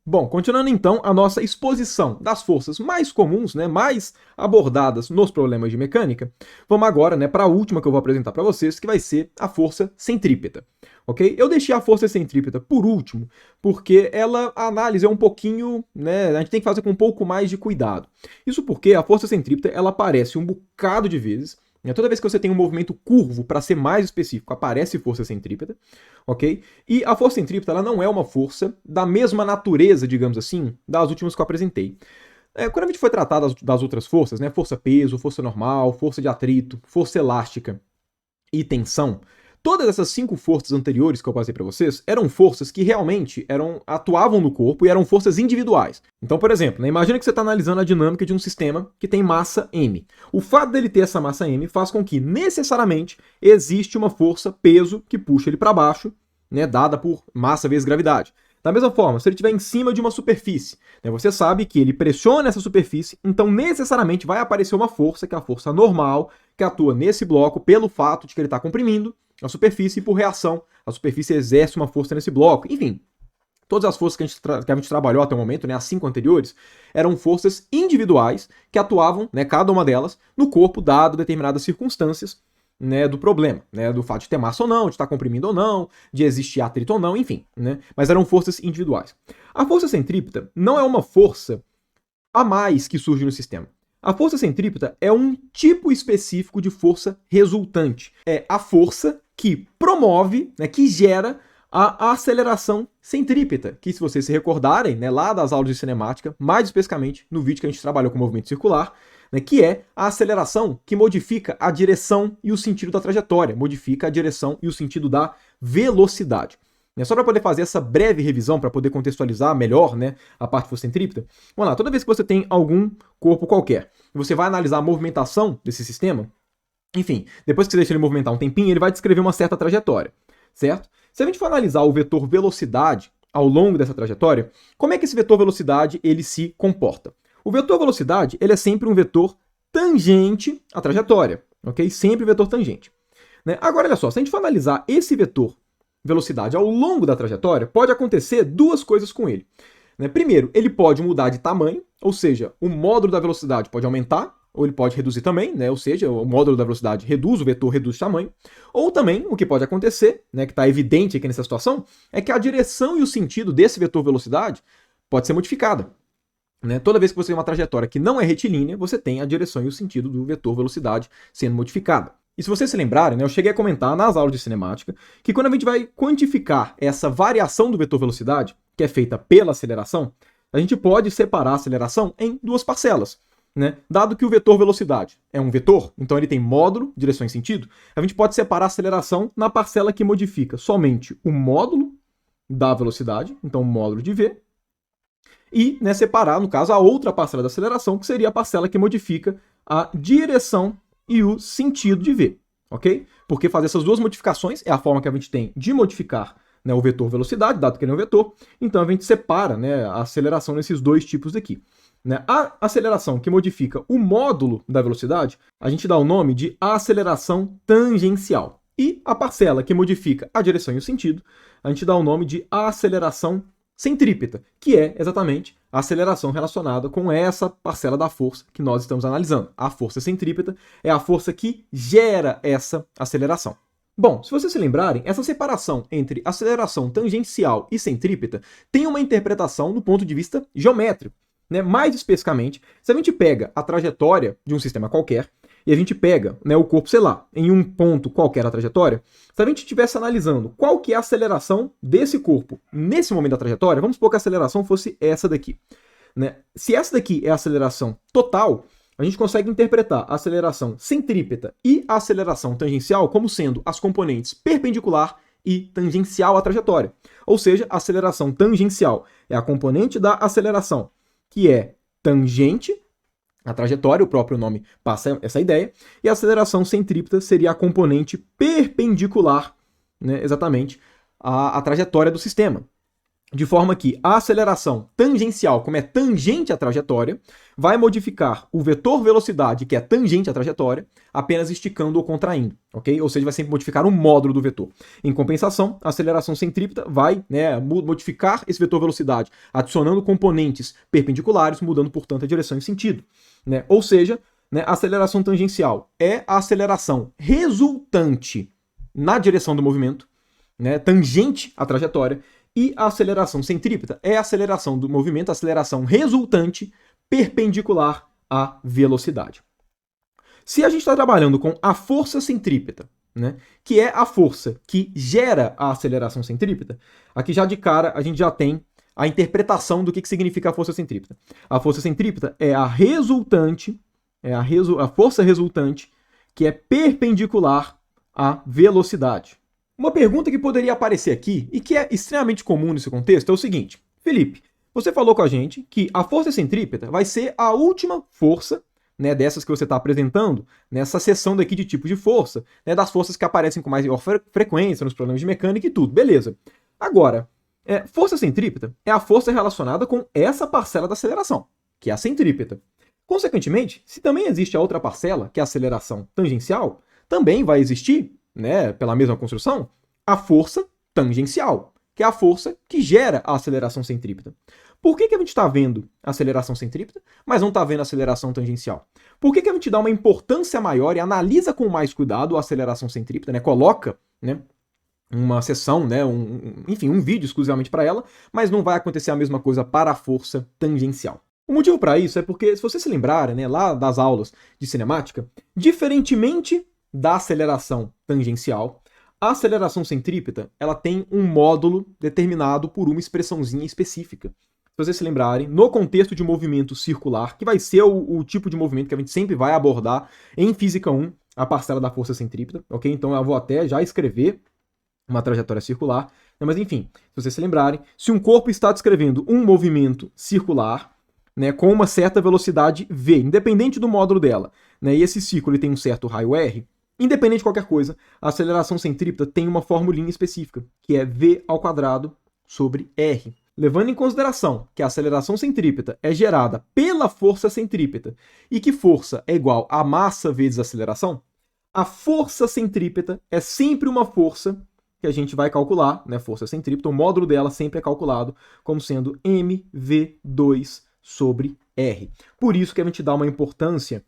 Bom, continuando então a nossa exposição das forças mais comuns, né, mais abordadas nos problemas de mecânica, vamos agora, né, para a última que eu vou apresentar para vocês, que vai ser a força centrípeta, ok? Eu deixei a força centrípeta por último, porque a análise é um pouquinho, né, a gente tem que fazer com um pouco mais de cuidado. Isso porque a força centrípeta, ela aparece um bocado de vezes, né, toda vez que você tem um movimento curvo, para ser mais específico, aparece força centrípeta, ok? E a força centrípeta ela não é uma força da mesma natureza, digamos assim, das últimas que eu apresentei. Quando a gente foi tratar das outras forças, né, força peso, força normal, força de atrito, força elástica e tensão, todas essas 5 forças anteriores que eu passei para vocês eram forças que realmente atuavam no corpo e eram forças individuais. Então, por exemplo, né, imagina que você está analisando a dinâmica de um sistema que tem massa m. O fato dele ter essa massa m faz com que necessariamente existe uma força peso que puxa ele para baixo, né, dada por massa vezes gravidade. Da mesma forma, se ele estiver em cima de uma superfície, né, você sabe que ele pressiona essa superfície, então necessariamente vai aparecer uma força, que é a força normal, que atua nesse bloco pelo fato de que ele está comprimindo a superfície e por reação, a superfície exerce uma força nesse bloco. Enfim, todas as forças que a gente trabalhou até o momento, né, as 5 anteriores, eram forças individuais que atuavam, né, cada uma delas, no corpo dado determinadas circunstâncias, né, do problema, né, do fato de ter massa ou não, de estar comprimindo ou não, de existir atrito ou não, enfim, né, mas eram forças individuais. A força centrípeta não é uma força a mais que surge no sistema. A força centrípeta é um tipo específico de força resultante. É a força que promove, né, que gera a aceleração centrípeta, que se vocês se recordarem, né, lá das aulas de cinemática, mais especificamente no vídeo que a gente trabalhou com movimento circular, né, que é a aceleração que modifica a direção e o sentido da trajetória, modifica a direção e o sentido da velocidade. Só para poder fazer essa breve revisão, para poder contextualizar melhor, né, a parte força centrípeta, vamos lá, toda vez que você tem algum corpo qualquer, você vai analisar a movimentação desse sistema, enfim, depois que você deixa ele movimentar um tempinho, ele vai descrever uma certa trajetória, certo? Se a gente for analisar o vetor velocidade ao longo dessa trajetória, como é que esse vetor velocidade ele se comporta? O vetor velocidade ele é sempre um vetor tangente à trajetória, ok? Sempre vetor tangente. Né? Agora, olha só, se a gente for analisar esse vetor velocidade ao longo da trajetória, pode acontecer duas coisas com ele. Né? Primeiro, ele pode mudar de tamanho, ou seja, o módulo da velocidade pode aumentar, ou ele pode reduzir também, né? Ou seja, o módulo da velocidade reduz, o vetor reduz de tamanho. Ou também, o que pode acontecer, né, que está evidente aqui nessa situação, é que a direção e o sentido desse vetor velocidade pode ser modificada. Né? Toda vez que você tem uma trajetória que não é retilínea, você tem a direção e o sentido do vetor velocidade sendo modificada. E se vocês se lembrarem, né, eu cheguei a comentar nas aulas de cinemática que quando a gente vai quantificar essa variação do vetor velocidade, que é feita pela aceleração, a gente pode separar a aceleração em duas parcelas. Né? Dado que o vetor velocidade é um vetor, então ele tem módulo, direção e sentido, a gente pode separar a aceleração na parcela que modifica somente o módulo da velocidade, então o módulo de v, e, né, separar, no caso, a outra parcela da aceleração, que seria a parcela que modifica a direção e o sentido de v, ok? Porque fazer essas duas modificações é a forma que a gente tem de modificar, né, o vetor velocidade, dado que ele é um vetor, então a gente separa, né, a aceleração nesses dois tipos aqui. Né? A aceleração que modifica o módulo da velocidade, a gente dá o nome de aceleração tangencial. E a parcela que modifica a direção e o sentido, a gente dá o nome de aceleração centrípeta, que é exatamente a aceleração relacionada com essa parcela da força que nós estamos analisando. A força centrípeta é a força que gera essa aceleração. Bom, se vocês se lembrarem, essa separação entre aceleração tangencial e centrípeta tem uma interpretação do ponto de vista geométrico. Né? Mais especificamente, se a gente pega a trajetória de um sistema qualquer e a gente pega, né, o corpo, sei lá, em um ponto qualquer a trajetória, se a gente estivesse analisando qual que é a aceleração desse corpo nesse momento da trajetória, vamos supor que a aceleração fosse essa daqui. Né? Se essa daqui é a aceleração total, a gente consegue interpretar a aceleração centrípeta e a aceleração tangencial como sendo as componentes perpendicular e tangencial à trajetória. Ou seja, a aceleração tangencial é a componente da aceleração que é tangente à trajetória, o próprio nome passa essa ideia, e a aceleração centrípeta seria a componente perpendicular, né, exatamente, à trajetória do sistema. De forma que a aceleração tangencial, como é tangente à trajetória, vai modificar o vetor velocidade, que é tangente à trajetória, apenas esticando ou contraindo, ok? Ou seja, vai sempre modificar o módulo do vetor. Em compensação, a aceleração centrípeta vai, né, modificar esse vetor velocidade, adicionando componentes perpendiculares, mudando, portanto, a direção e sentido, né? Ou seja, né, a aceleração tangencial é a aceleração resultante na direção do movimento, né, tangente à trajetória, e a aceleração centrípeta é a aceleração do movimento, a aceleração resultante perpendicular à velocidade. Se a gente está trabalhando com a força centrípeta, né, que é a força que gera a aceleração centrípeta, aqui já de cara a gente já tem a interpretação do que significa a força centrípeta. A força centrípeta é a resultante, a força resultante que é perpendicular à velocidade. Uma pergunta que poderia aparecer aqui, e que é extremamente comum nesse contexto, é o seguinte: Felipe, você falou com a gente que a força centrípeta vai ser a última força, né, dessas que você está apresentando, nessa seção daqui de tipo de força, né, das forças que aparecem com maior frequência nos problemas de mecânica e tudo, beleza. Agora, força centrípeta é a força relacionada com essa parcela da aceleração, que é a centrípeta. Consequentemente, se também existe a outra parcela, que é a aceleração tangencial, também vai existir, né, pela mesma construção, a força tangencial, que é a força que gera a aceleração centrípeta. Por que a gente está vendo a aceleração centrípeta, mas não está vendo a aceleração tangencial? Por que a gente dá uma importância maior e analisa com mais cuidado a aceleração centrípeta, né, coloca, né, uma sessão, né, enfim, um vídeo exclusivamente para ela, mas não vai acontecer a mesma coisa para a força tangencial? O motivo para isso é porque, se você se lembrar, né, lá das aulas de cinemática, diferentemente da aceleração tangencial, a aceleração centrípeta ela tem um módulo determinado por uma expressãozinha específica. Se vocês se lembrarem, no contexto de movimento circular, que vai ser o tipo de movimento que a gente sempre vai abordar em Física 1, a parcela da força centrípeta, ok? Então eu vou até já escrever uma trajetória circular, né? Mas enfim, se vocês se lembrarem, se um corpo está descrevendo um movimento circular, né, com uma certa velocidade v, independente do módulo dela, né, e esse ciclo ele tem um certo raio r, independente de qualquer coisa, a aceleração centrípeta tem uma formulinha específica, que é v ao quadrado sobre r. Levando em consideração que a aceleração centrípeta é gerada pela força centrípeta e que força é igual a massa vezes aceleração, a força centrípeta é sempre uma força que a gente vai calcular, né, força centrípeta, o módulo dela sempre é calculado como sendo mv2 sobre r. Por isso que a gente dá uma importância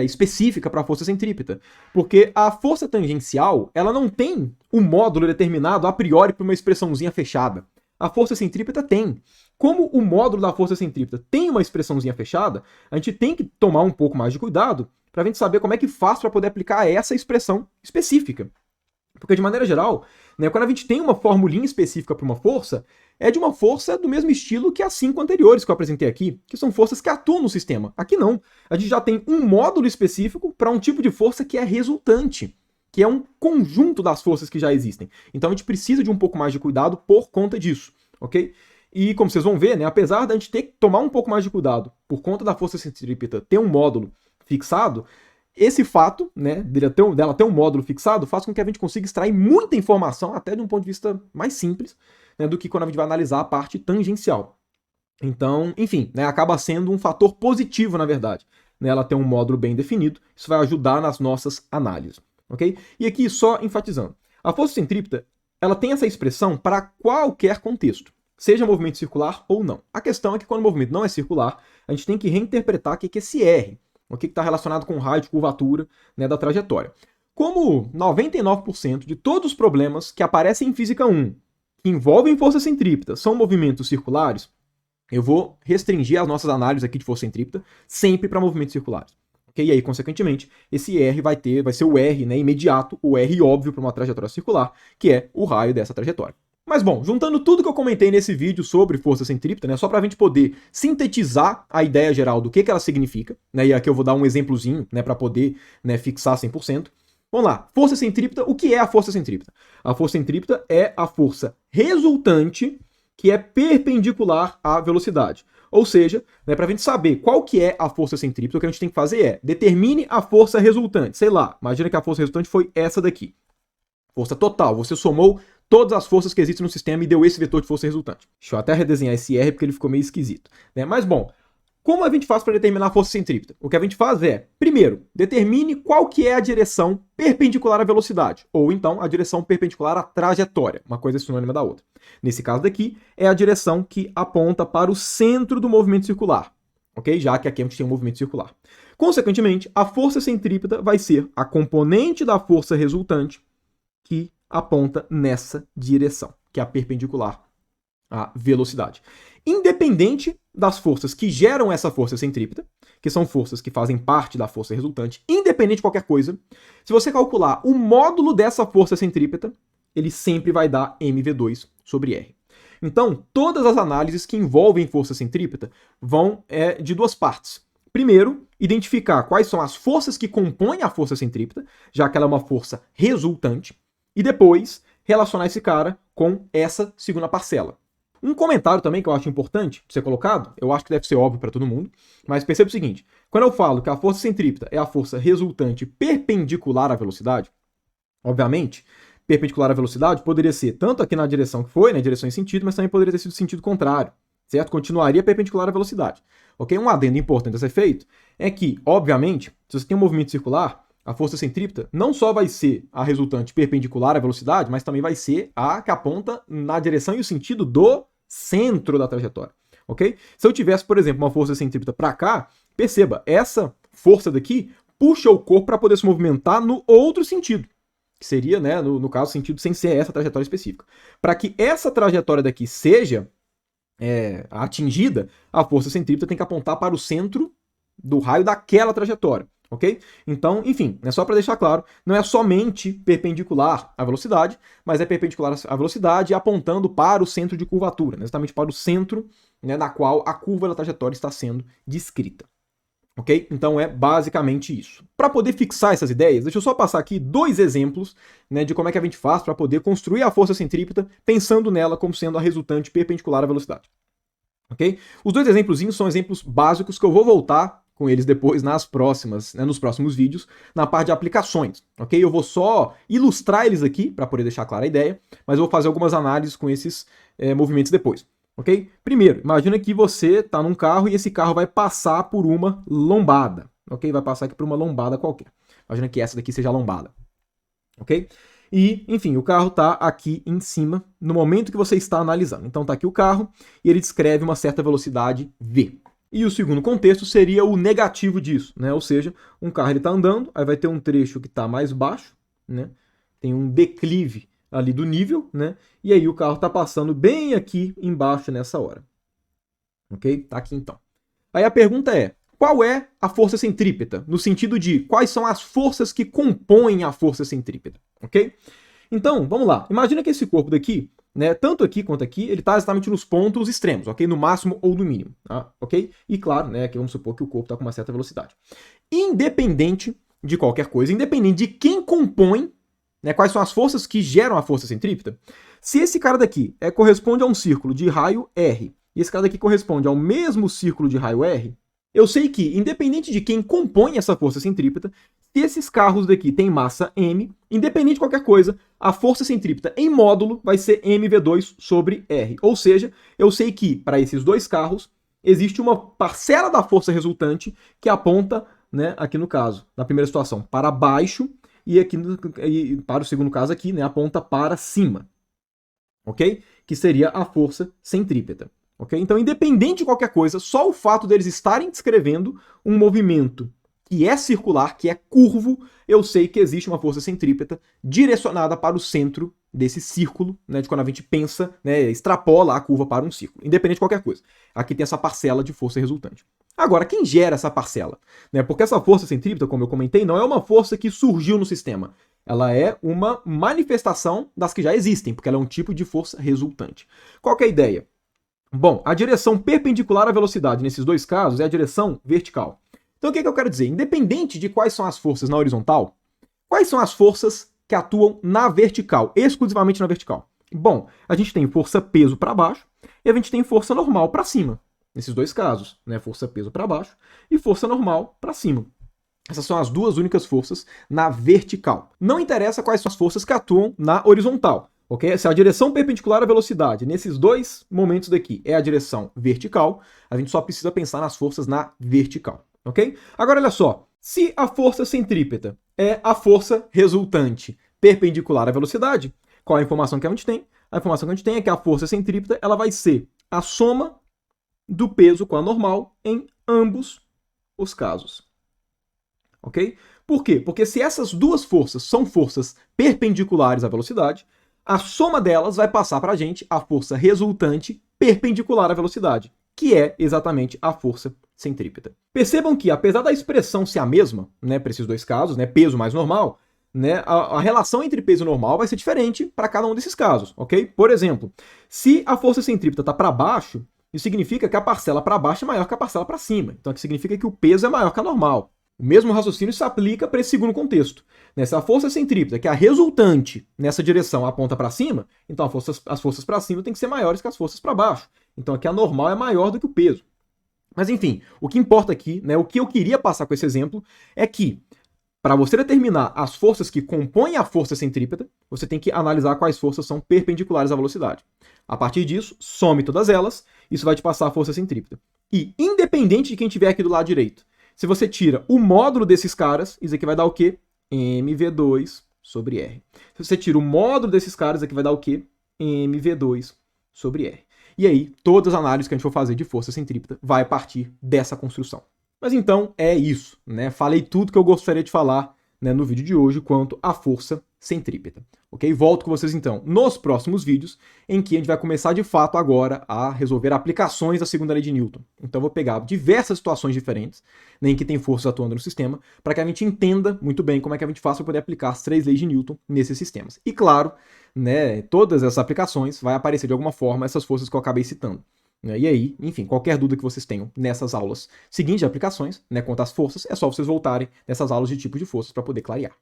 específica para a força centrípeta, porque a força tangencial ela não tem um módulo determinado a priori por uma expressãozinha fechada. A força centrípeta tem. Como o módulo da força centrípeta tem uma expressãozinha fechada, a gente tem que tomar um pouco mais de cuidado para a gente saber como é que faz para poder aplicar essa expressão específica. Porque, de maneira geral, né, quando a gente tem uma formulinha específica para uma força, é de uma força do mesmo estilo que as 5 anteriores que eu apresentei aqui, que são forças que atuam no sistema. Aqui não. A gente já tem um módulo específico para um tipo de força que é resultante, que é um conjunto das forças que já existem. Então a gente precisa de um pouco mais de cuidado por conta disso, ok? E como vocês vão ver, né, apesar da gente ter que tomar um pouco mais de cuidado por conta da força centrípeta ter um módulo fixado, esse fato, né, dela ter um módulo fixado, faz com que a gente consiga extrair muita informação, até de um ponto de vista mais simples, né, do que quando a gente vai analisar a parte tangencial. Então, enfim, né, acaba sendo um fator positivo, na verdade, né, ela ter um módulo bem definido, isso vai ajudar nas nossas análises, ok? E aqui, só enfatizando, a força centrípeta, ela tem essa expressão para qualquer contexto, seja movimento circular ou não. A questão é que quando o movimento não é circular, a gente tem que reinterpretar o que é esse R, o que está relacionado com o raio de curvatura, né, da trajetória. Como 99% de todos os problemas que aparecem em Física 1, que envolvem força centrípeta, são movimentos circulares, eu vou restringir as nossas análises aqui de força centrípeta sempre para movimentos circulares. Okay? E aí, consequentemente, esse R vai ser o R, né, imediato, o R óbvio para uma trajetória circular, que é o raio dessa trajetória. Mas bom, juntando tudo que eu comentei nesse vídeo sobre força centrípeta, né, só para a gente poder sintetizar a ideia geral do que ela significa, né, e aqui eu vou dar um exemplozinho, né, para poder, né, fixar 100%. Vamos lá, força centrípeta, o que é a força centrípeta? A força centrípeta é a força resultante que é perpendicular à velocidade. Ou seja, né, para a gente saber qual que é a força centrípeta, o que a gente tem que fazer é determine a força resultante. Sei lá, imagina que a força resultante foi essa daqui. Força total, você somou todas as forças que existem no sistema e deu esse vetor de força resultante. Deixa eu até redesenhar esse R porque ele ficou meio esquisito, né? Mas bom, como a gente faz para determinar a força centrípeta? O que a gente faz é, primeiro, determine qual que é a direção perpendicular à velocidade, ou então a direção perpendicular à trajetória, uma coisa é sinônima da outra. Nesse caso daqui, é a direção que aponta para o centro do movimento circular, ok? Já que aqui a gente tem um movimento circular. Consequentemente, a força centrípeta vai ser a componente da força resultante que aponta nessa direção, que é a perpendicular à velocidade. Independente das forças que geram essa força centrípeta, que são forças que fazem parte da força resultante, independente de qualquer coisa, se você calcular o módulo dessa força centrípeta, ele sempre vai dar mv2 sobre R. Então, todas as análises que envolvem força centrípeta vão de duas partes. Primeiro, identificar quais são as forças que compõem a força centrípeta, já que ela é uma força resultante, e depois relacionar esse cara com essa segunda parcela. Um comentário também que eu acho importante de ser colocado, eu acho que deve ser óbvio para todo mundo, mas perceba o seguinte, quando eu falo que a força centrípeta é a força resultante perpendicular à velocidade, obviamente, perpendicular à velocidade poderia ser tanto aqui na direção que foi, na direção em sentido, mas também poderia ter sido sentido contrário, certo? Continuaria perpendicular à velocidade. Ok? Um adendo importante a ser feito é que, obviamente, se você tem um movimento circular, a força centrípeta não só vai ser a resultante perpendicular à velocidade, mas também vai ser a que aponta na direção e o sentido do centro da trajetória, ok? Se eu tivesse, por exemplo, uma força centrípeta para cá, perceba, essa força daqui puxa o corpo para poder se movimentar no outro sentido, que seria, né, no caso, sentido sem ser essa trajetória específica. Para que essa trajetória daqui seja atingida, a força centrípeta tem que apontar para o centro do raio daquela trajetória. Ok? Então, enfim, é só para deixar claro, não é somente perpendicular à velocidade, mas é perpendicular à velocidade apontando para o centro de curvatura, né? Exatamente para o centro, né, na qual a curva da trajetória está sendo descrita. Ok? Então é basicamente isso. Para poder fixar essas ideias, deixa eu só passar aqui dois exemplos, né, de como é que a gente faz para poder construir a força centrípeta pensando nela como sendo a resultante perpendicular à velocidade. Ok? Os dois exemplos são exemplos básicos que eu vou voltar com eles depois nos próximos vídeos, na parte de aplicações, ok? Eu vou só ilustrar eles aqui, para poder deixar clara a ideia, mas eu vou fazer algumas análises com esses movimentos depois, ok? Primeiro, imagina que você está num carro e esse carro vai passar por uma lombada, ok? Vai passar aqui por uma lombada qualquer. Imagina que essa daqui seja a lombada, ok? E, enfim, o carro está aqui em cima no momento que você está analisando. Então está aqui o carro e ele descreve uma certa velocidade v. E o segundo contexto seria o negativo disso, né? Ou seja, um carro está andando, aí vai ter um trecho que está mais baixo, né? Tem um declive ali do nível, né? E aí o carro está passando bem aqui embaixo nessa hora. Ok? Tá aqui então. Aí a pergunta é, qual é a força centrípeta? No sentido de quais são as forças que compõem a força centrípeta, ok? Então, vamos lá. Imagina que esse corpo daqui, né, tanto aqui quanto aqui, ele está exatamente nos pontos extremos, ok? No máximo ou no mínimo, tá? Ok? E claro, né, aqui vamos supor que o corpo está com uma certa velocidade. Independente de qualquer coisa, independente de quem compõe, né, quais são as forças que geram a força centrípeta, se esse cara daqui corresponde a um círculo de raio R, e esse cara daqui corresponde ao mesmo círculo de raio R, eu sei que, independente de quem compõe essa força centrípeta, se esses carros daqui têm massa m, independente de qualquer coisa, a força centrípeta em módulo vai ser mv2 sobre R. Ou seja, eu sei que, para esses dois carros, existe uma parcela da força resultante que aponta, né, aqui no caso, na primeira situação, para baixo, e aqui para o segundo caso aqui, né, aponta para cima. Ok? Que seria a força centrípeta. Okay? Então, independente de qualquer coisa, só o fato deles estarem descrevendo um movimento que é circular, que é curvo, eu sei que existe uma força centrípeta direcionada para o centro desse círculo, né, de quando a gente pensa, né, extrapola a curva para um círculo, independente de qualquer coisa. Aqui tem essa parcela de força resultante. Agora, quem gera essa parcela? Né, porque essa força centrípeta, como eu comentei, não é uma força que surgiu no sistema. Ela é uma manifestação das que já existem, porque ela é um tipo de força resultante. Qual que é a ideia? Bom, a direção perpendicular à velocidade nesses dois casos é a direção vertical. Então o que eu quero dizer? Independente de quais são as forças na horizontal, quais são as forças que atuam na vertical, exclusivamente na vertical? Bom, a gente tem força-peso para baixo e a gente tem força normal para cima. Nesses dois casos, né? Força-peso para baixo e força normal para cima. Essas são as duas únicas forças na vertical. Não interessa quais são as forças que atuam na horizontal. ok? Se a direção perpendicular à velocidade nesses dois momentos daqui é a direção vertical, a gente só precisa pensar nas forças na vertical, ok? Agora olha só, se a força centrípeta é a força resultante perpendicular à velocidade, qual é a informação que a gente tem? A informação que a gente tem é que a força centrípeta ela vai ser a soma do peso com a normal em ambos os casos, ok? Por quê? Porque se essas duas forças são forças perpendiculares à velocidade, a soma delas vai passar para a gente a força resultante perpendicular à velocidade, que é exatamente a força centrípeta. Percebam que, apesar da expressão ser a mesma, né, para esses dois casos, né, peso mais normal, né, a relação entre peso e normal vai ser diferente para cada um desses casos, ok? Por exemplo, se a força centrípeta está para baixo, isso significa que a parcela para baixo é maior que a parcela para cima. Então, isso significa que o peso é maior que a normal. O mesmo raciocínio se aplica para esse segundo contexto. Se a força centrípeta, que é a resultante nessa direção, aponta para cima, então as forças para cima têm que ser maiores que as forças para baixo. Então aqui a normal é maior do que o peso. Mas enfim, o que importa aqui, né, o que eu queria passar com esse exemplo, é que para você determinar as forças que compõem a força centrípeta, você tem que analisar quais forças são perpendiculares à velocidade. A partir disso, some todas elas, isso vai te passar a força centrípeta. E independente de quem estiver aqui do lado direito, se você tira o módulo desses caras, isso aqui vai dar o quê? mv2 sobre r. Se você tira o módulo desses caras, aqui vai dar o quê? mv2 sobre r. E aí, todas as análises que a gente for fazer de força centrípeta vai partir dessa construção. Mas então é isso, né? Falei tudo que eu gostaria de falar, né, no vídeo de hoje quanto à força centrípeta, ok? Volto com vocês então nos próximos vídeos, em que a gente vai começar de fato agora a resolver aplicações da segunda lei de Newton. Então eu vou pegar diversas situações diferentes, né, em que tem forças atuando no sistema, para que a gente entenda muito bem como é que a gente faz para poder aplicar as 3 leis de Newton nesses sistemas. E claro, né, todas essas aplicações vai aparecer de alguma forma essas forças que eu acabei citando. E aí, enfim, qualquer dúvida que vocês tenham nessas aulas seguintes de aplicações, né, quanto às forças, é só vocês voltarem nessas aulas de tipos de forças para poder clarear.